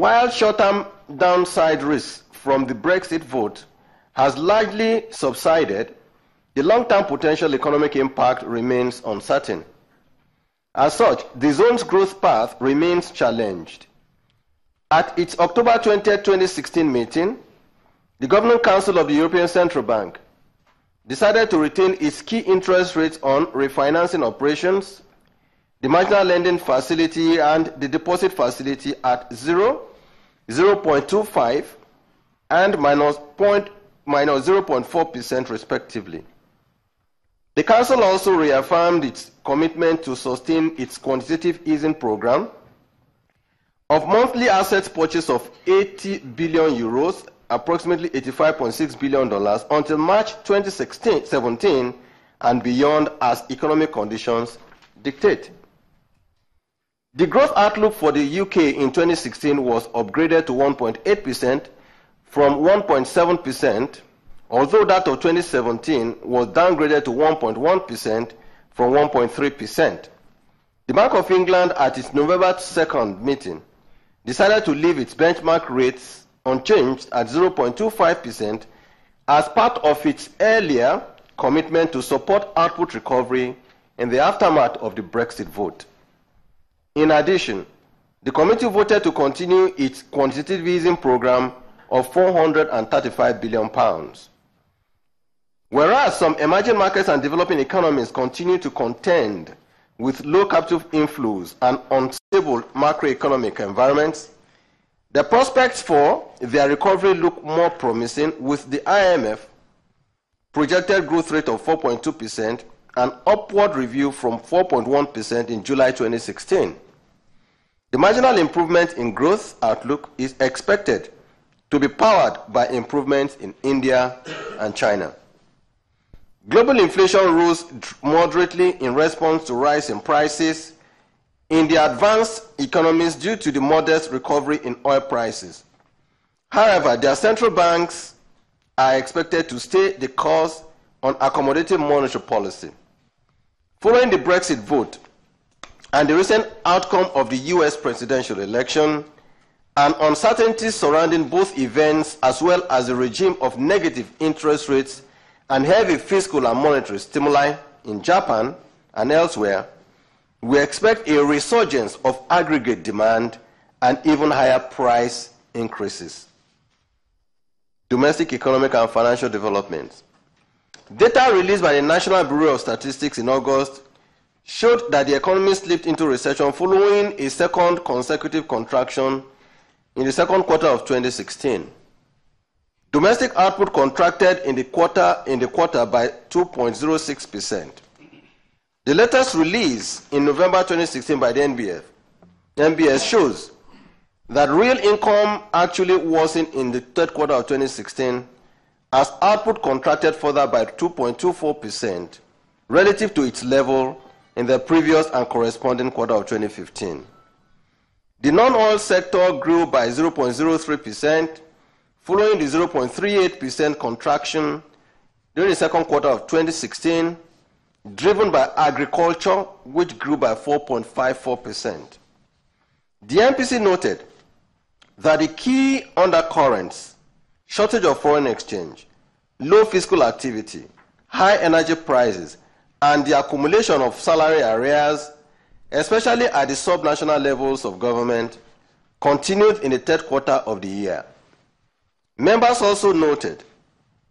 While short-term downside risks from the Brexit vote has largely subsided, the long-term potential economic impact remains uncertain. As such, the zone's growth path remains challenged. At its October 20, 2016 meeting, the Governing Council of the European Central Bank decided to retain its key interest rates on refinancing operations, the marginal lending facility, and the deposit facility at 0, 0.25, and minus 0.4% respectively. The Council also reaffirmed its commitment to sustain its quantitative easing program of monthly assets purchase of 80 billion euros, approximately $85.6 billion, until March 2017 and beyond as economic conditions dictate. The growth outlook for the UK in 2016 was upgraded to 1.8% from 1.7%, although that of 2017 was downgraded to 1.1% from 1.3%. The Bank of England, at its November 2nd meeting, decided to leave its benchmark rates unchanged at 0.25% as part of its earlier commitment to support output recovery in the aftermath of the Brexit vote. In addition, the committee voted to continue its quantitative easing program of £435 billion. Whereas some emerging markets and developing economies continue to contend with low capital inflows and unstable macroeconomic environments, the prospects for their recovery look more promising, with the IMF projected growth rate of 4.2%, an upward review from 4.1% in July 2016. The marginal improvement in growth outlook is expected to be powered by improvements in India and China. Global inflation rose moderately in response to rise in prices in the advanced economies due to the modest recovery in oil prices. However, their central banks are expected to stay the course on accommodative monetary policy. Following the Brexit vote and the recent outcome of the US presidential election, and uncertainties surrounding both events, as well as the regime of negative interest rates and heavy fiscal and monetary stimuli in Japan and elsewhere, we expect a resurgence of aggregate demand and even higher price increases. Domestic economic and financial developments. Data released by the National Bureau of Statistics in August showed that the economy slipped into recession following a second consecutive contraction in the second quarter of 2016. Domestic output contracted in the quarter by 2.06%. The latest release in November 2016 by the NBS shows that real income actually worsened in the third quarter of 2016 as output contracted further by 2.24% relative to its level in the previous and corresponding quarter of 2015. The non-oil sector grew by 0.03%, following the 0.38% contraction during the second quarter of 2016, driven by agriculture, which grew by 4.54%. The MPC noted that the key undercurrents, shortage of foreign exchange, low fiscal activity, high energy prices, and the accumulation of salary arrears, especially at the subnational levels of government, continued in the third quarter of the year. Members also noted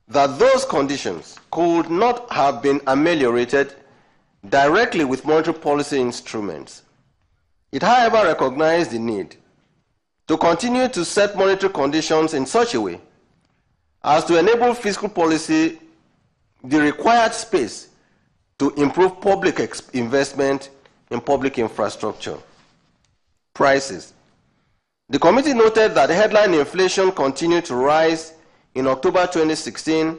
that those conditions could not have been ameliorated directly with monetary policy instruments. It, however, recognized the need to continue to set monetary conditions in such a way as to enable fiscal policy the required space to improve public investment in public infrastructure. Prices. The committee noted that headline inflation continued to rise in October 2016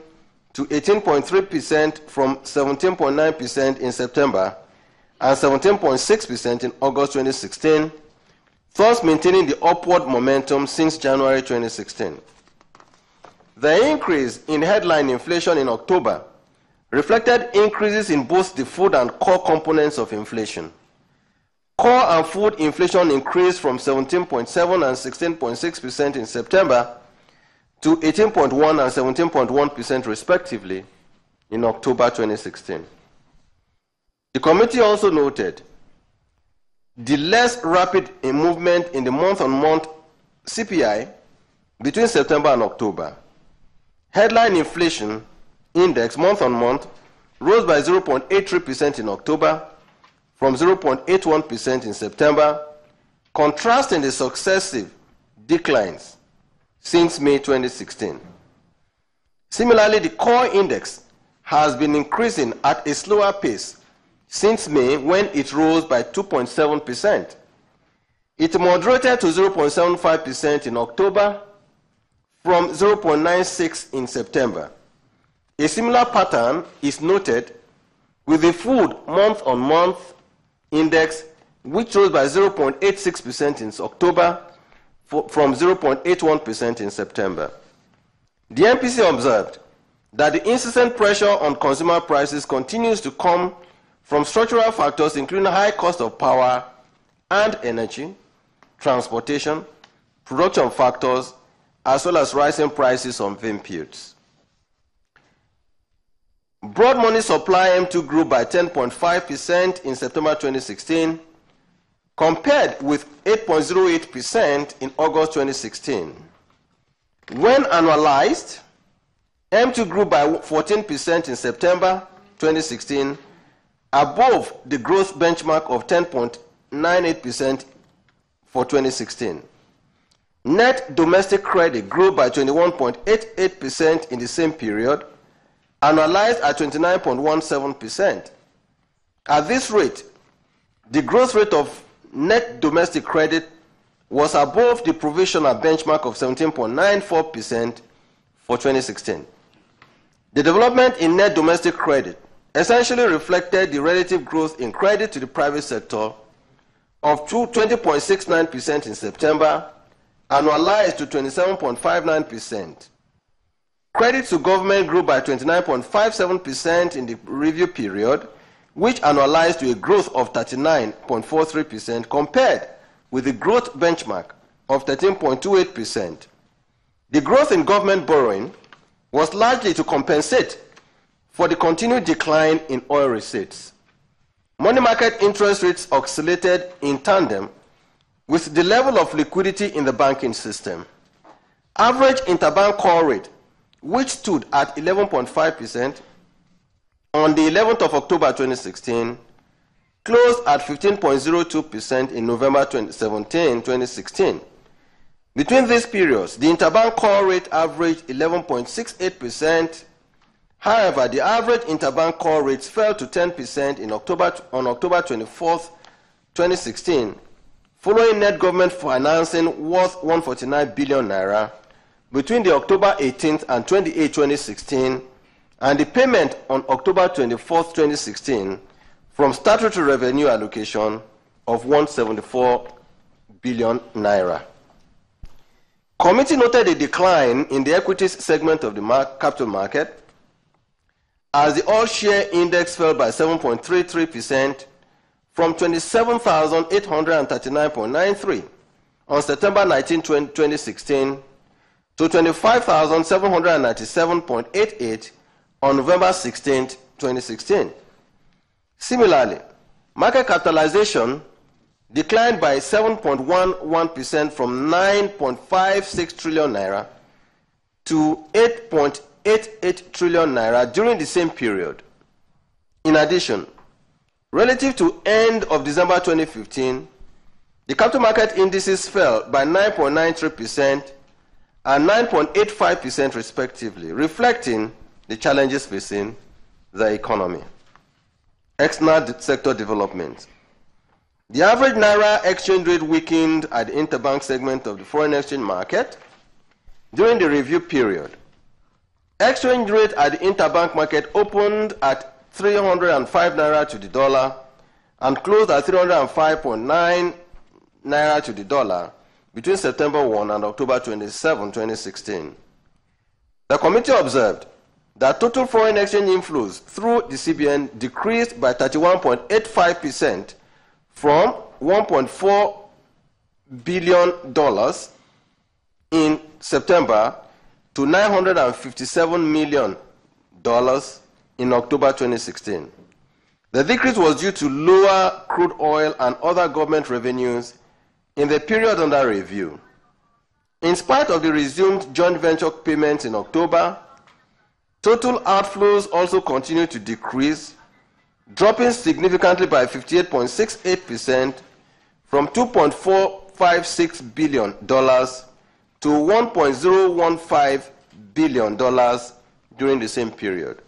to 18.3% from 17.9% in September and 17.6% in August 2016, thus maintaining the upward momentum since January 2016. The increase in headline inflation in October reflected increases in both the food and core components of inflation. Core and food inflation increased from 17.7% and 16.6% in September to 18.1% and 17.1% respectively in October 2016. The committee also noted the less rapid movement in the month-on-month CPI between September and October. Headline inflation index month-on-month rose by 0.83% in October from 0.81% in September, contrasting the successive declines since May 2016. Similarly, the core index has been increasing at a slower pace since May, when it rose by 2.7%. It moderated to 0.75% in October from 0.96% in September. A similar pattern is noted with the food month-on-month index, which rose by 0.86% in October from 0.81% in September. The MPC observed that the incessant pressure on consumer prices continues to come from structural factors including high cost of power and energy, transportation, production factors, as well as rising prices on inputs. Broad money supply M2 grew by 10.5% in September 2016, compared with 8.08% in August 2016. When annualized, M2 grew by 14% in September 2016, above the growth benchmark of 10.98% for 2016. Net domestic credit grew by 21.88% in the same period, annualized at 29.17%. At this rate, the growth rate of net domestic credit was above the provisional benchmark of 17.94% for 2016. The development in net domestic credit essentially reflected the relative growth in credit to the private sector of 20.69% in September, annualized to 27.59%. Credit to government grew by 29.57% in the review period, which annualized to a growth of 39.43% compared with the growth benchmark of 13.28%. The growth in government borrowing was largely to compensate for the continued decline in oil receipts. Money market interest rates oscillated in tandem with the level of liquidity in the banking system. Average interbank core rate, which stood at 11.5% on the 11th of October 2016, closed at 15.02% in November 2016. Between these periods, the interbank core rate averaged 11.68%. However, the average interbank core rates fell to 10% on October 24th, 2016, following net government financing worth 149 billion naira between the October 18th and 28th, 2016, and the payment on October 24th, 2016, from statutory revenue allocation of 174 billion naira. Committee noted a decline in the equities segment of the capital market as the all-share index fell by 7.33% from 27,839.93 on September 19, 2016 to 25,797.88 on November 16, 2016. Similarly, market capitalization declined by 7.11% from 9.56 trillion naira to 8.88 trillion naira during the same period. In addition, relative to end of December 2015, the capital market indices fell by 9.93% and 9.85% respectively, reflecting the challenges facing the economy. External sector development. The average naira exchange rate weakened at the interbank segment of the foreign exchange market during the review period. Exchange rate at the interbank market opened at 305 naira to the dollar and closed at 305.9 naira to the dollar between September 1 and October 27, 2016. The committee observed that total foreign exchange inflows through the CBN decreased by 31.85% from $1.4 billion in September to $957 million in October 2016. The decrease was due to lower crude oil and other government revenues in the period under review. In spite of the resumed joint venture payments in October, total outflows also continued to decrease, dropping significantly by 58.68% from $2.456 billion to $1.015 billion during the same period.